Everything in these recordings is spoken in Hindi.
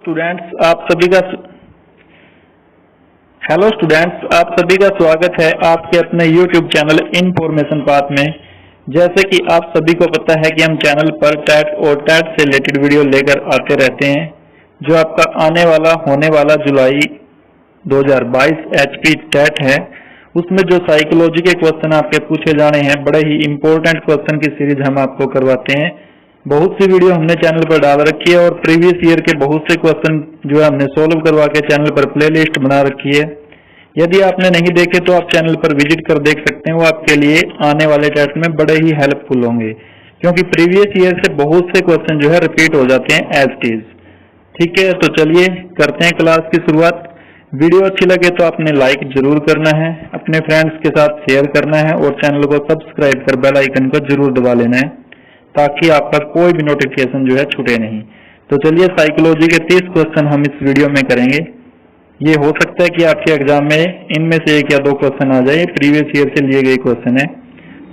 स्टूडेंट्स आप सभी का हेलो स्टूडेंट्स, आप सभी का स्वागत है आपके अपने YouTube चैनल इनफॉर्मेशन पाथ में। जैसे कि आप सभी को पता है कि हम चैनल पर टैट और टैट से रिलेटेड वीडियो लेकर आते रहते हैं। जो आपका आने वाला होने वाला जुलाई 2022 HP टैट है, उसमें जो साइकोलॉजी के क्वेश्चन आपके पूछे जाने हैं, बड़े ही इंपॉर्टेंट क्वेश्चन की सीरीज हम आपको करवाते हैं। बहुत सी वीडियो हमने चैनल पर डाल रखी है और प्रीवियस ईयर के बहुत से क्वेश्चन जो है हमने सोल्व करवा के चैनल पर प्लेलिस्ट बना रखी है। यदि आपने नहीं देखे तो आप चैनल पर विजिट कर देख सकते हैं। वो आपके लिए आने वाले टेस्ट में बड़े ही हेल्पफुल होंगे, क्योंकि प्रीवियस ईयर से बहुत से क्वेश्चन जो है रिपीट हो जाते हैं एज इट इज। ठीक है, तो चलिए करते हैं क्लास की शुरुआत। वीडियो अच्छी लगे तो आपने लाइक जरूर करना है, अपने फ्रेंड्स के साथ शेयर करना है और चैनल को सब्सक्राइब कर बेल आइकन को जरूर दबा लेना है, ताकि आपका कोई भी नोटिफिकेशन जो है छूटे नहीं। तो चलिए साइकोलॉजी के 30 क्वेश्चन हम इस वीडियो में करेंगे। ये हो सकता है कि आपके एग्जाम में इनमें से 1 या 2 क्वेश्चन आ जाए, प्रीवियस ईयर से लिए गए क्वेश्चन है।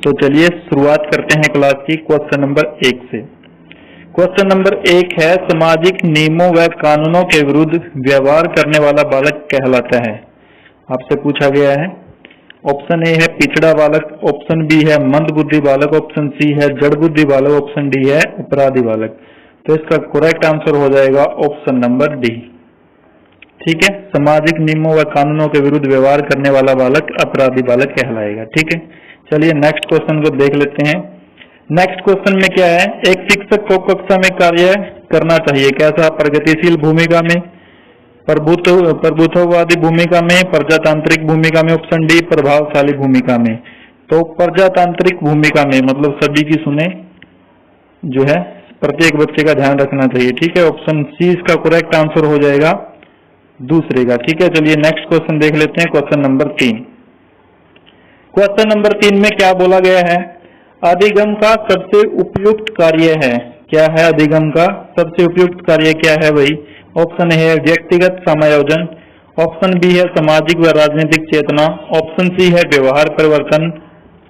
तो चलिए शुरुआत करते हैं क्लास की क्वेश्चन नंबर 1 से। क्वेश्चन नंबर 1 है, सामाजिक नियमों व कानूनों के विरुद्ध व्यवहार करने वाला बालक कहलाता है। आपसे पूछा गया है। ऑप्शन ए है पिछड़ा बालक, ऑप्शन बी है मंद बुद्धि बालक, ऑप्शन सी है जड़ बुद्धि बालक, ऑप्शन डी है अपराधी बालक। तो इसका करेक्ट आंसर हो जाएगा ऑप्शन नंबर डी। ठीक है, सामाजिक नियमों व कानूनों के विरुद्ध व्यवहार करने वाला बालक अपराधी बालक कहलाएगा। ठीक है, चलिए नेक्स्ट क्वेश्चन को देख लेते हैं। नेक्स्ट क्वेश्चन में क्या है, एक शिक्षक को कक्षा में कार्य करना चाहिए कैसा? प्रगतिशील भूमिका में, प्रभुत्ववादी भूमिका में, प्रजातांत्रिक भूमिका में, ऑप्शन डी प्रभावशाली भूमिका में। तो प्रजातांत्रिक भूमिका में, मतलब सभी की सुने जो है, प्रत्येक बच्चे का ध्यान रखना चाहिए। ठीक है, ऑप्शन सी इसका करेक्ट आंसर हो जाएगा दूसरे का। ठीक है, चलिए नेक्स्ट क्वेश्चन देख लेते हैं। Question number 3। क्वेश्चन नंबर 3 में क्या बोला गया है? अधिगम का सबसे उपयुक्त कार्य है। क्या है अधिगम का सबसे उपयुक्त कार्य? क्या है वही? ऑप्शन ए है व्यक्तिगत समायोजन, ऑप्शन बी है सामाजिक व राजनीतिक चेतना, ऑप्शन सी है व्यवहार परिवर्तन,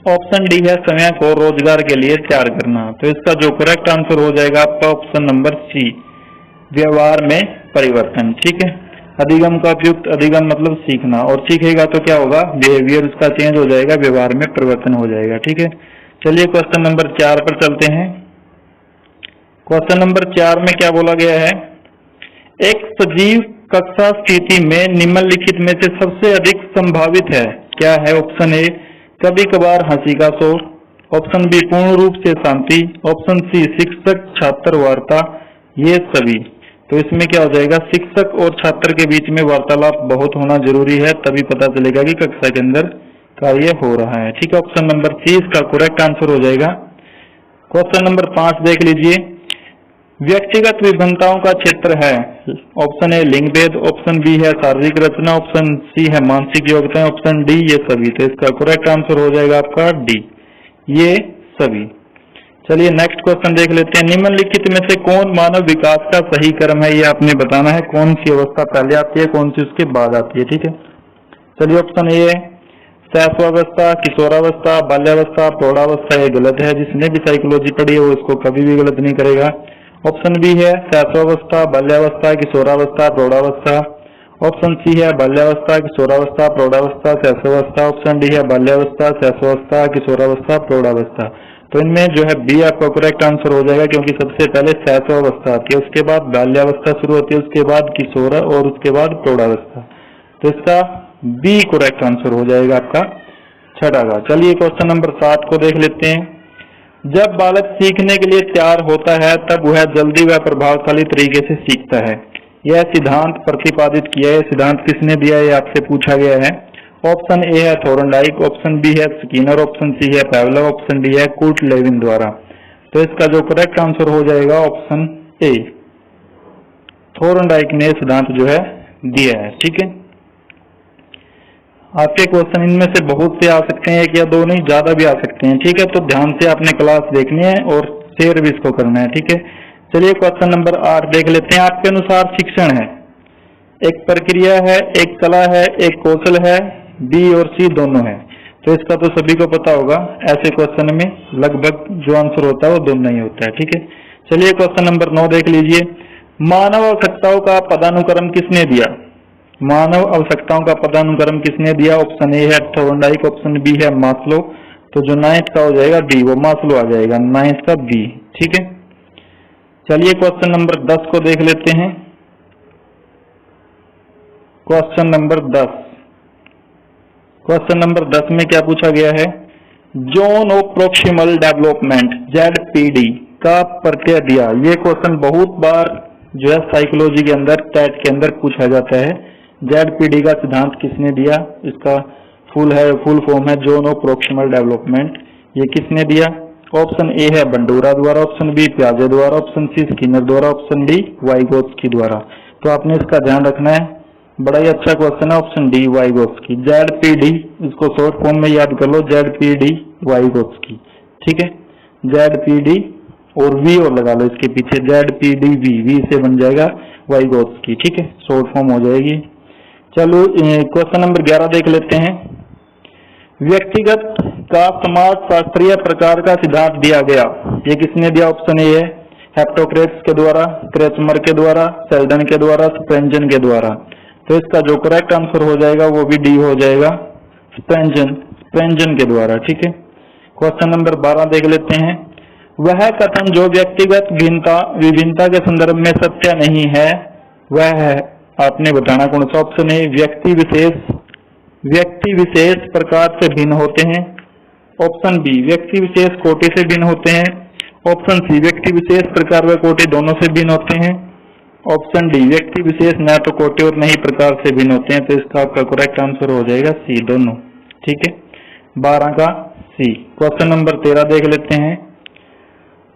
ऑप्शन डी है समय को रोजगार के लिए तैयार करना। तो इसका जो करेक्ट आंसर हो जाएगा आपका ऑप्शन नंबर सी, व्यवहार में परिवर्तन। ठीक है, अधिगम का उपयुक्त, अधिगम मतलब सीखना, और सीखेगा तो क्या होगा? बिहेवियर उसका चेंज हो जाएगा, व्यवहार में परिवर्तन हो जाएगा। ठीक है, चलिए क्वेश्चन नंबर 4 पर चलते हैं। क्वेश्चन नंबर 4 में क्या बोला गया है? एक सजीव कक्षा स्थिति में निम्नलिखित में से सबसे अधिक संभावित है। क्या है? ऑप्शन ए कभी कभार हंसी का शोर, ऑप्शन बी पूर्ण रूप से शांति, ऑप्शन सी शिक्षक छात्र वार्ता, ये सभी। तो इसमें क्या हो जाएगा? शिक्षक और छात्र के बीच में वार्तालाप बहुत होना जरूरी है, तभी पता चलेगा कि कक्षा के अंदर कार्य हो रहा है। ठीक है, ऑप्शन नंबर सी इसका करेक्ट आंसर हो जाएगा। क्वेश्चन नंबर 5 देख लीजिए। व्यक्तिगत विभिन्नताओं का क्षेत्र है। ऑप्शन ए लिंग भेद, ऑप्शन बी है शारीरिक रचना, ऑप्शन सी है मानसिक योग्यता, ऑप्शन डी ये सभी। तो इसका करेक्ट आंसर हो जाएगा आपका डी, ये सभी। चलिए नेक्स्ट क्वेश्चन देख लेते हैं। निम्नलिखित में से कौन मानव विकास का सही क्रम है? ये आपने बताना है, कौन सी अवस्था पहले आती है, कौन सी उसके बाद आती है। ठीक है, चलिए ऑप्शन ए शैशवावस्था, किशोरावस्था, बाल्यावस्था, प्रौढ़ावस्था। ये गलत है, जिसने भी साइकोलॉजी पढ़ी है वो इसको कभी भी गलत नहीं करेगा। ऑप्शन बी है शैशवावस्था, बाल्यावस्था, किशोरावस्था, प्रौढ़ावस्था, ऑप्शन सी है बाल्यावस्था, किशोरावस्था, प्रौढ़ावस्था, शैशवावस्था, ऑप्शन डी है बाल्यावस्था, शैशवावस्था, किशोरावस्था, प्रौढ़ावस्था। तो इनमें जो है बी आपका करेक्ट आंसर हो जाएगा, क्योंकि सबसे पहले शैशवावस्था आती है, उसके बाद बाल्यावस्था शुरू होती है, उसके बाद किशोर और उसके बाद प्रौढ़ावस्था। तो इसका बी करेक्ट आंसर हो जाएगा आपका छठा का। चलिए क्वेश्चन नंबर 7 को देख लेते हैं। जब बालक सीखने के लिए तैयार होता है तब वह जल्दी व प्रभावशाली तरीके से सीखता है। यह सिद्धांत प्रतिपादित किया है। सिद्धांत किसने दिया है? आपसे पूछा गया है। ऑप्शन ए है थोर्नडाइक, ऑप्शन बी है स्किनर, ऑप्शन सी है पावलोव, ऑप्शन डी है कूर्ट लेविन द्वारा। तो इसका जो करेक्ट आंसर हो जाएगा ऑप्शन ए, थोर्नडाइक ने सिद्धांत जो है दिया है। ठीक है, आपके क्वेश्चन इनमें से बहुत से आ सकते हैं, 1 या 2 नहीं, ज्यादा भी आ सकते हैं। ठीक है, तो ध्यान से आपने क्लास देखनी है और शेयर भी इसको करना है। ठीक है, चलिए क्वेश्चन नंबर 8 देख लेते हैं। आपके अनुसार शिक्षण है एक प्रक्रिया है, एक कला है, एक कौशल है, बी और सी दोनों है। तो इसका तो सभी को पता होगा, ऐसे क्वेश्चन में लगभग जो आंसर होता है वो दोनों ही होता है। ठीक है, चलिए क्वेश्चन नंबर 9 देख लीजिए। मानव आवश्यकताओं का पदानुक्रम किसने दिया? मानव आवश्यकताओं का पदानुक्रम किसने दिया? ऑप्शन ए है थोर्नडाइक, ऑप्शन बी है मास्लो। तो जो 9th का हो जाएगा बी, वो मास्लो आ जाएगा, 9th का बी। ठीक है, चलिए क्वेश्चन नंबर 10 को देख लेते हैं। क्वेश्चन नंबर 10, क्वेश्चन नंबर 10 में क्या पूछा गया है? Zone of proximal development ZPD का प्रत्यय दिया। ये क्वेश्चन बहुत बार जो है साइकोलॉजी के अंदर, टेट के अंदर पूछा जाता है। ZPD का सिद्धांत किसने दिया? इसका फुल फॉर्म है जोन ऑफ प्रोक्सिमल डेवलपमेंट। ये किसने दिया? ऑप्शन ए है बंडूरा द्वारा, ऑप्शन बी प्याजे द्वारा, ऑप्शन सी स्किनर द्वारा, ऑप्शन डी वाइगोत्स्की द्वारा। तो आपने इसका ध्यान रखना है, बड़ा ही अच्छा क्वेश्चन है। ऑप्शन डी वाइगोत्स्की, ZPD, इसको शॉर्ट फॉर्म में याद कर लो, ZPD वाइगोत्स्की। ठीक है, ZPD और वी और लगा लो इसके पीछे, ZPD वी से बन जाएगा वाइगोत्स्की। ठीक है, शॉर्ट फॉर्म हो जाएगी। चलो क्वेश्चन नंबर 11 देख लेते हैं। व्यक्तिगत का समाज शास्त्रीय प्रकार का सिद्धांत दिया गया। ये किसने दिया? ऑप्शन ए है हेप्टोक्रेट्स के द्वारा, क्रेचमर के द्वारा, सेल्डन के द्वारा, स्प्रेंजन के द्वारा। तो इसका जो करेक्ट आंसर हो जाएगा वो भी डी हो जाएगा, स्प्रेंजन के द्वारा। ठीक है, क्वेश्चन नंबर 12 देख लेते हैं। वह कथन जो व्यक्तिगत विभिन्नता के संदर्भ में सत्य नहीं है, वह है, आपने बताना कौन सा? ऑप्शन ए व्यक्ति विशेष प्रकार से भिन्न होते हैं, ऑप्शन बी व्यक्ति विशेष कोटि से भिन्न होते हैं, ऑप्शन सी व्यक्ति विशेष प्रकार व कोटि दोनों से भिन्न होते हैं, ऑप्शन डी व्यक्ति विशेष न तो कोटि और न ही प्रकार से भिन्न होते हैं। तो इसका आपका करेक्ट आंसर हो जाएगा सी, दोनों। ठीक है, 12 का सी। क्वेश्चन नंबर 13 देख लेते हैं।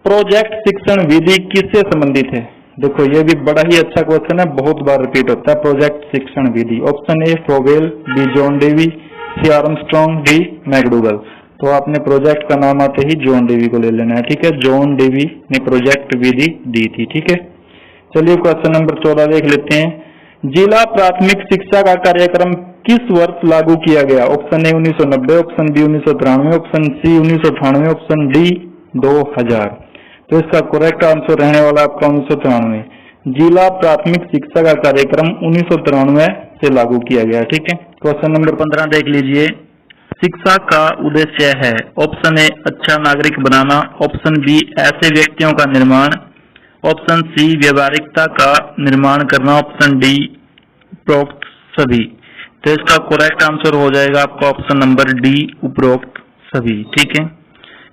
प्रोजेक्ट शिक्षण विधि किससे संबंधित है? देखो ये भी बड़ा ही अच्छा क्वेश्चन है, बहुत बार रिपीट होता है। प्रोजेक्ट शिक्षण विधि, option A Froebel, B John Dewey, C Armstrong, D McDougall. तो आपने प्रोजेक्ट का नाम आते ही जॉन डेवी को ले लेना है। ठीक है, जॉन डेवी ने प्रोजेक्ट विधि दी थी। ठीक है, चलिए क्वेश्चन नंबर 14 देख लेते हैं। जिला प्राथमिक शिक्षा का कार्यक्रम किस वर्ष लागू किया गया? Option A 1990, option B 1993, option C 1998, option D 2000। तो इसका करेक्ट आंसर रहने वाला आपका 1993। जिला प्राथमिक शिक्षा का कार्यक्रम 1993 से लागू किया गया। ठीक है, क्वेश्चन नंबर 15 देख लीजिए। शिक्षा का उद्देश्य है, ऑप्शन ए अच्छा नागरिक बनाना, ऑप्शन बी ऐसे व्यक्तियों का निर्माण, ऑप्शन सी व्यवहारिकता का निर्माण करना, ऑप्शन डी उपरोक्त सभी। तो इसका करेक्ट आंसर हो जाएगा आपका ऑप्शन नंबर डी उपरोक्त सभी। ठीक है,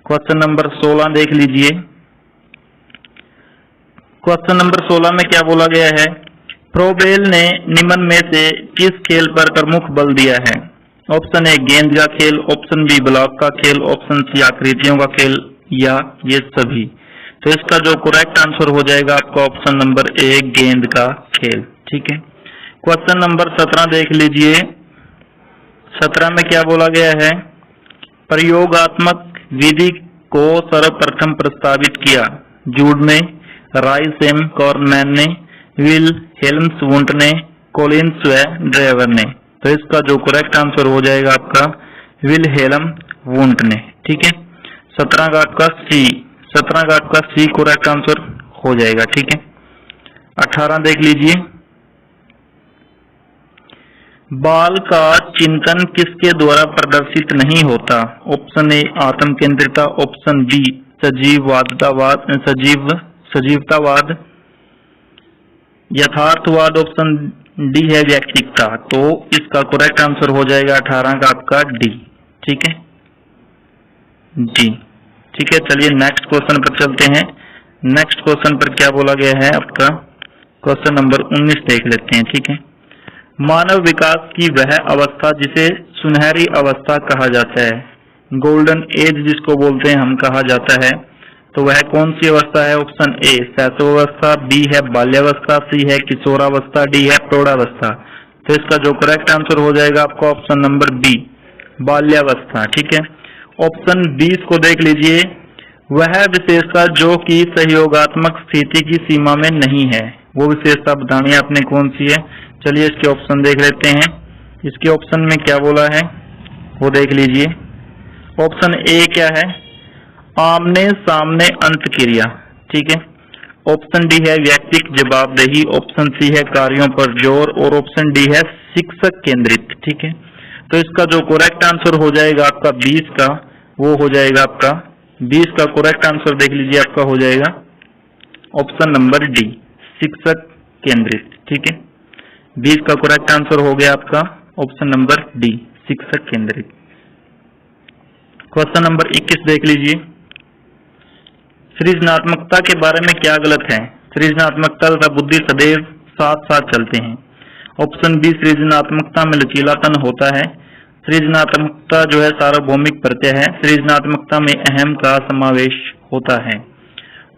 क्वेश्चन नंबर 16 देख लीजिए। क्वेश्चन नंबर 16 में क्या बोला गया है? फ्रोबेल ने निम्न में से किस खेल पर प्रमुख बल दिया है? ऑप्शन ए गेंद का खेल, ऑप्शन बी ब्लॉक का खेल, ऑप्शन सी आकृतियों का खेल, या ये सभी। तो इसका जो करेक्ट आंसर हो जाएगा आपका ऑप्शन नंबर ए गेंद का खेल। ठीक है, क्वेश्चन नंबर 17 देख लीजिए। 17 में क्या बोला गया है? प्रयोगात्मक विधि को सर्वप्रथम प्रस्तावित किया जूड ने, राइसेम कॉर्नमैन ने, विल हेल्म्स वुंट ने, कोलिन्स व ड्रेवर ने। तो इसका जो करेक्ट आंसर हो जाएगा आपका विल हेलम वुंट ने। ठीक है, 17 का आपका सी, 17 का आपका सी करेक्ट आंसर हो जाएगा। ठीक है, 18 देख लीजिए। बाल का चिंतन किसके द्वारा प्रदर्शित नहीं होता? ऑप्शन ए आत्म केंद्रिता, ऑप्शन बी सजीवतावाद, यथार्थवाद, ऑप्शन डी है व्यक्तिकता। तो इसका करेक्ट आंसर हो जाएगा 18 का आपका डी। ठीक है, डी। ठीक है, चलिए नेक्स्ट क्वेश्चन पर चलते हैं। नेक्स्ट क्वेश्चन पर क्या बोला गया है आपका? क्वेश्चन नंबर 19 देख लेते हैं। ठीक है, मानव विकास की वह अवस्था जिसे सुनहरी अवस्था कहा जाता है, गोल्डन एज जिसको बोलते हैं हम कहा जाता है, तो वह कौन सी अवस्था है? ऑप्शन ए शैशवावस्था, बी है बाल्यावस्था, सी है किशोरावस्था, डी है प्रौढ़ावस्था। तो इसका जो करेक्ट आंसर हो जाएगा आपका ऑप्शन नंबर बी बाल्यावस्था। ठीक है, ऑप्शन 20 को देख लीजिए। वह विशेषता जो कि सहयोगात्मक स्थिति की सीमा में नहीं है, वो विशेषता बतानी आपने कौन सी है? चलिए इसके ऑप्शन देख लेते हैं। इसके ऑप्शन में क्या बोला है वो देख लीजिए। ऑप्शन ए क्या है? आमने सामने अंत क्रिया। ठीक है, ऑप्शन डी है व्यक्तिक जवाबदेही, ऑप्शन सी है कार्यों पर जोर और ऑप्शन डी है शिक्षक केंद्रित। ठीक है, तो इसका जो करेक्ट आंसर हो जाएगा आपका 20 का, वो हो जाएगा आपका 20 का करेक्ट आंसर देख लीजिए, आपका हो जाएगा ऑप्शन नंबर डी, शिक्षक केंद्रित। ठीक है, 20 का करेक्ट आंसर हो गया आपका ऑप्शन नंबर डी, शिक्षक केंद्रित। क्वेश्चन नंबर 21 देख लीजिए, सृजनात्मकता के बारे में क्या गलत है? सृजनात्मकता तथा बुद्धि सदैव साथ साथ चलते हैं। ऑप्शन बी, सृजनात्मकता में लचीलापन होता है। सृजनात्मकता जो है सार्वभौमिक प्रत्यय है। सृजनात्मकता में अहम का समावेश होता है।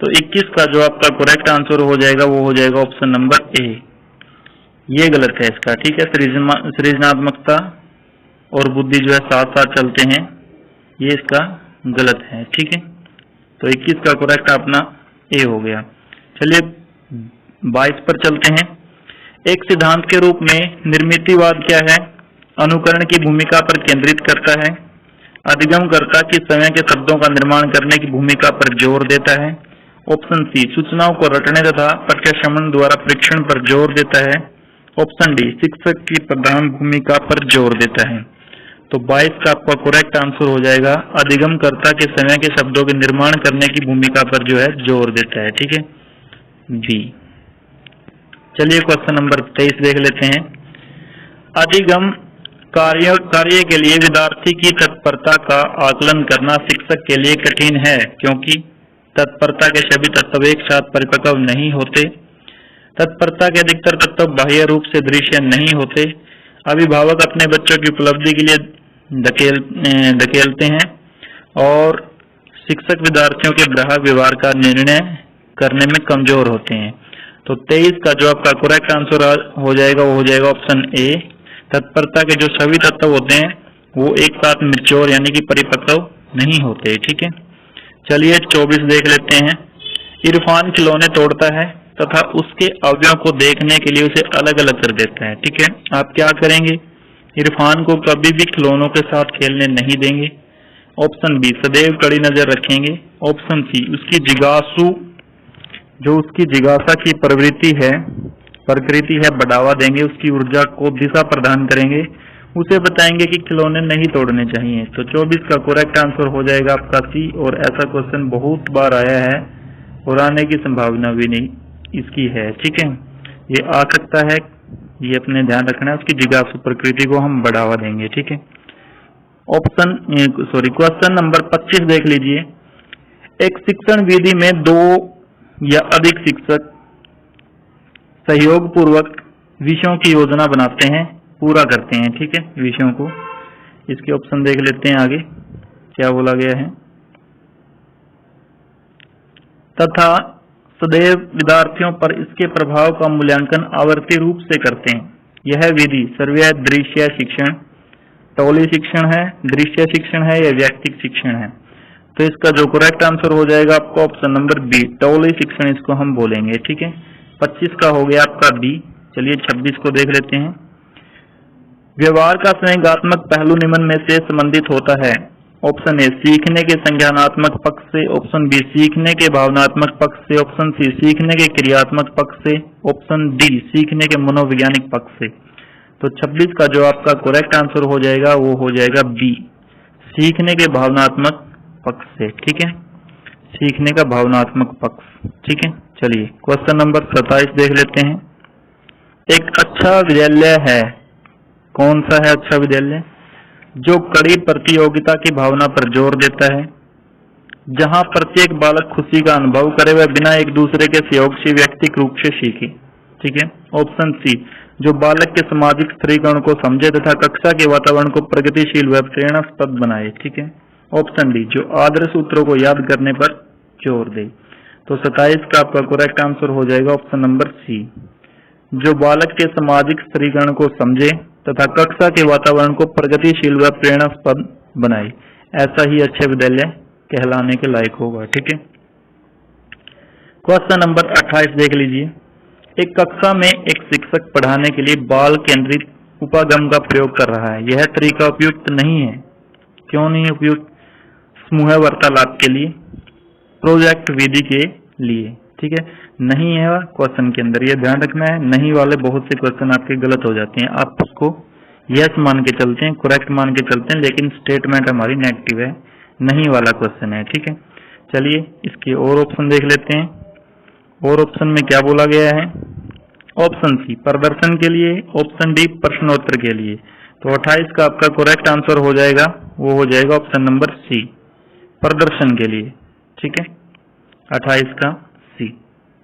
तो 21 का जो आपका करेक्ट आंसर हो जाएगा वो हो जाएगा ऑप्शन नंबर ए, ये गलत है इसका। ठीक है, सृजनात्मकता और बुद्धि जो है साथ साथ चलते हैं, ये इसका गलत है। ठीक है, तो 21 का करेक्ट अपना ए हो गया। चलिए 22 पर चलते हैं। एक सिद्धांत के रूप में निर्मितिवाद क्या है? अनुकरण की भूमिका पर केंद्रित करता है। अधिगमकर्ता की स्वयं के शब्दों का निर्माण करने की भूमिका पर जोर देता है। ऑप्शन सी, सूचनाओं को रटने तथा प्रत्यक्षमन द्वारा परीक्षण पर जोर देता है। ऑप्शन डी, शिक्षक की प्रधान भूमिका पर जोर देता है। तो 22 का आपका करेक्ट आंसर हो जाएगा अधिगमकर्ता के समय के शब्दों के निर्माण करने की भूमिका पर जो है जोर देता है। ठीक है, बी। चलिए क्वेश्चन नंबर 23 देख लेते हैं। अधिगम कार्य के लिए विद्यार्थी की तत्परता का आकलन करना शिक्षक के लिए कठिन है, क्योंकि तत्परता के सभी तत्व एक साथ परिपक्व नहीं होते। तत्परता के अधिकतर तत्व बाह्य रूप से दृश्य नहीं होते। अभिभावक अपने बच्चों की उपलब्धि के लिए धकेलते हैं और शिक्षक विद्यार्थियों के ग्राहक व्यवहार का निर्णय करने में कमजोर होते हैं। तो 23 का जो आपका करेक्ट आंसर हो जाएगा वो हो जाएगा ऑप्शन ए, तत्परता के जो सभी तत्व होते हैं वो एक साथ मैच्योर यानी कि परिपक्व नहीं होते। ठीक है, चलिए 24 देख लेते हैं। इरफान खिलौने तोड़ता है तथा उसके अवयवों को देखने के लिए उसे अलग अलग कर देता है। ठीक है, आप क्या करेंगे? इरफान को कभी भी खिलौनों के साथ खेलने नहीं देंगे। ऑप्शन बी, सदैव कड़ी नजर रखेंगे। ऑप्शन सी, उसकी जिज्ञासा की प्रकृति है बढ़ावा देंगे। उसकी ऊर्जा को दिशा प्रदान करेंगे। उसे बताएंगे कि खिलौने नहीं तोड़ने चाहिए। तो 24 का करेक्ट आंसर हो जाएगा आपका सी, और ऐसा क्वेश्चन बहुत बार आया है और आने की संभावना भी नहीं इसकी है। ठीक है, ये आ सकता है, ये अपने ध्यान रखना है। उसकी जिज्ञासु प्रकृति को हम बढ़ावा देंगे। ठीक है, क्वेश्चन नंबर 25 देख लीजिए। एक शिक्षण विधि में 2 या अधिक शिक्षक सहयोग पूर्वक विषयों की योजना बनाते हैं, पूरा करते हैं। ठीक है, विषयों को। इसके ऑप्शन देख लेते हैं आगे क्या बोला गया है। तथा सदैव विद्यार्थियों पर इसके प्रभाव का मूल्यांकन आवर्ती रूप से करते हैं। यह विधि सर्वय दृश्य शिक्षण, टोली शिक्षण है, दृश्य शिक्षण है या व्यक्तिक शिक्षण है? तो इसका जो करेक्ट आंसर हो जाएगा आपका ऑप्शन नंबर बी, टोली शिक्षण इसको हम बोलेंगे। ठीक है, 25 का हो गया आपका बी। चलिए 26 को देख लेते हैं। व्यवहार का संज्ञानात्मक पहलू निम्न में से संबंधित होता है। ऑप्शन ए, सीखने के संज्ञानात्मक पक्ष से। ऑप्शन बी, सीखने के भावनात्मक पक्ष से। ऑप्शन सी, सीखने के क्रियात्मक पक्ष से। ऑप्शन डी, सीखने के मनोवैज्ञानिक पक्ष से। तो 26 का जो आपका करेक्ट आंसर हो जाएगा वो हो जाएगा बी, सीखने के भावनात्मक पक्ष से। ठीक है, सीखने का भावनात्मक पक्ष। ठीक है, चलिए क्वेश्चन नंबर 27 देख लेते हैं। एक अच्छा विद्यालय है, कौन सा है अच्छा विद्यालय? जो कड़ी प्रतियोगिता की भावना पर जोर देता है, जहां प्रत्येक बालक खुशी का अनुभव करे वह बिना एक दूसरे के सहयोग से व्यक्तिगत रूप से सीखे। ठीक है, ऑप्शन सी, जो बालक के सामाजिक स्थिरीकरण को समझे तथा कक्षा के वातावरण को प्रगतिशील व प्रेरणास्पद बनाए। ठीक है, ऑप्शन डी, जो आदर्श सूत्रों को याद करने पर जोर दे। तो 27 का आपका करेक्ट आंसर हो जाएगा ऑप्शन नंबर सी, जो बालक के सामाजिक स्थिरीकरण को समझे तथा कक्षा के वातावरण को प्रगतिशील व प्रेरणास्पद बनाए, ऐसा ही अच्छे विद्यालय कहलाने के लायक होगा। ठीक है, क्वेश्चन नंबर 28 देख लीजिए। एक कक्षा में एक शिक्षक पढ़ाने के लिए बाल केंद्रित उपागम का प्रयोग कर रहा है। यह तरीका उपयुक्त नहीं है। क्यों नहीं उपयुक्त? समूह वार्तालाप के लिए, प्रोजेक्ट विधि के लिए। ठीक है। नहीं है क्वेश्चन के अंदर, ये ध्यान रखना है, नहीं वाले बहुत से क्वेश्चन आपके गलत हो जाते हैं, आप उसको यस मान के चलते हैं, करेक्ट मान के चलते हैं, लेकिन स्टेटमेंट हमारी नेगेटिव है, नहीं वाला क्वेश्चन है, ठीक है। चलिए इसके और ऑप्शन देख लेते हैं। और ऑप्शन में क्या बोला गया है? ऑप्शन सी प्रदर्शन के लिए, ऑप्शन डी प्रश्नोत्तर के लिए। तो 28 का आपका करेक्ट आंसर हो जाएगा, वो हो जाएगा ऑप्शन नंबर सी, प्रदर्शन के लिए, ठीक है, 28 का सी।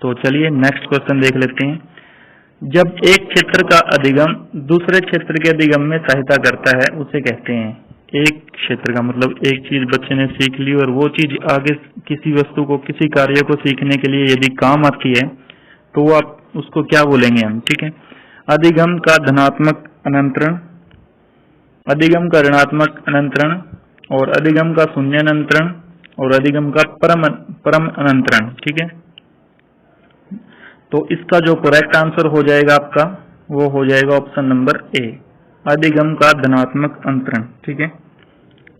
तो चलिए नेक्स्ट क्वेश्चन देख लेते हैं। जब एक क्षेत्र का अधिगम दूसरे क्षेत्र के अधिगम में सहायता करता है उसे कहते हैं। एक क्षेत्र का मतलब एक चीज बच्चे ने सीख ली और वो चीज आगे किसी वस्तु को, किसी कार्य को सीखने के लिए यदि काम आती है तो वो आप उसको क्या बोलेंगे हम, ठीक है। अधिगम का धनात्मक अनंतरण, अधिगम का ऋणात्मक अनंतरण, और अधिगम का शून्य अनंतरण, और अधिगम का परम अनंतरण, ठीक है। तो इसका जो करेक्ट आंसर हो जाएगा आपका, वो हो जाएगा ऑप्शन नंबर ए, अधिगम का धनात्मक अंतरण, ठीक है,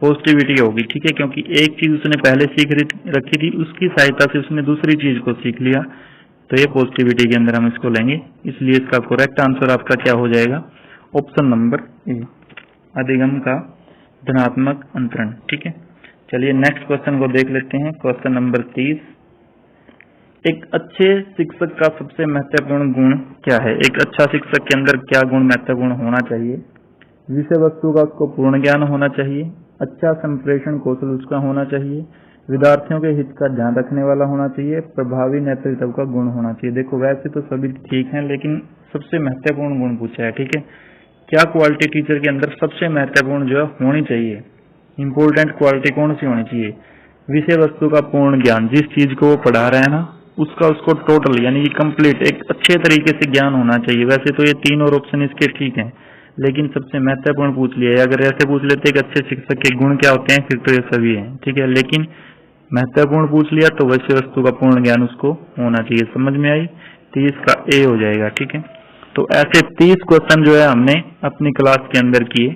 पॉजिटिविटी होगी, ठीक है, क्योंकि एक चीज उसने पहले सीख रखी थी, उसकी सहायता से उसने दूसरी चीज को सीख लिया, तो ये पॉजिटिविटी के अंदर हम इसको लेंगे, इसलिए इसका करेक्ट आंसर आपका क्या हो जाएगा, ऑप्शन नंबर ए, अधिगम का धनात्मक अंतरण, ठीक है। चलिए नेक्स्ट क्वेश्चन को देख लेते हैं, क्वेश्चन नंबर 30। एक अच्छे शिक्षक का सबसे महत्वपूर्ण गुण क्या है? एक अच्छा शिक्षक के अंदर क्या गुण महत्वपूर्ण होना चाहिए? विषय वस्तु का उसको पूर्ण ज्ञान होना चाहिए, अच्छा संप्रेषण कौशल उसका होना चाहिए, विद्यार्थियों के हित का ध्यान रखने वाला होना चाहिए, प्रभावी नेतृत्व का गुण होना चाहिए। देखो वैसे तो सभी ठीक हैं, लेकिन सबसे महत्वपूर्ण गुण पूछा है, ठीक है। क्या क्वालिटी टीचर के अंदर सबसे महत्वपूर्ण जो है होनी चाहिए, इंपोर्टेंट क्वालिटी कौन सी होनी चाहिए? विषय वस्तु का पूर्ण ज्ञान, जिस चीज को वो पढ़ा रहे हैं ना उसका उसको टोटल यानी कि कंप्लीट एक अच्छे तरीके से ज्ञान होना चाहिए। वैसे तो ये तीन और ऑप्शन इसके ठीक हैं, लेकिन सबसे महत्वपूर्ण पूछ लिया। अगर ऐसे पूछ लेते कि अच्छे शिक्षक के गुण क्या होते हैं, फिर तो ये सभी हैं, ठीक है, लेकिन महत्वपूर्ण पूछ लिया तो विषय वस्तु का पूर्ण ज्ञान उसको होना चाहिए। समझ में आई? 30 का ए हो जाएगा, ठीक है। तो ऐसे 30 क्वेश्चन जो है हमने अपनी क्लास के अंदर किए,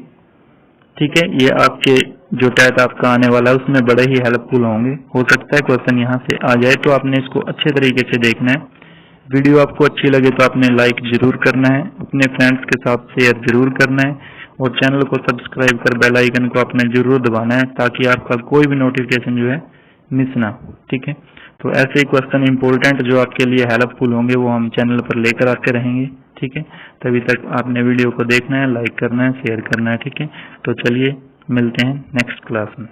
ठीक है। ये आपके जो टेस्ट आपका आने वाला है उसमें बड़े ही हेल्पफुल होंगे। हो सकता है क्वेश्चन यहाँ से आ जाए, तो आपने इसको अच्छे तरीके से देखना है। वीडियो आपको अच्छी लगे तो आपने लाइक जरूर करना है, अपने फ्रेंड्स के साथ शेयर जरूर करना है, और चैनल को सब्सक्राइब कर बेल आइकन को आपने जरूर दबाना है, ताकि आपका कोई भी नोटिफिकेशन जो है मिस ना हो, ठीक है। तो ऐसे ही क्वेश्चन इंपॉर्टेंट जो आपके लिए हेल्पफुल होंगे वो हम चैनल पर लेकर आते रहेंगे, ठीक है। तभी तक आपने वीडियो को देखना है, लाइक करना है, शेयर करना है, ठीक है। तो चलिए मिलते हैं नेक्स्ट क्लास में।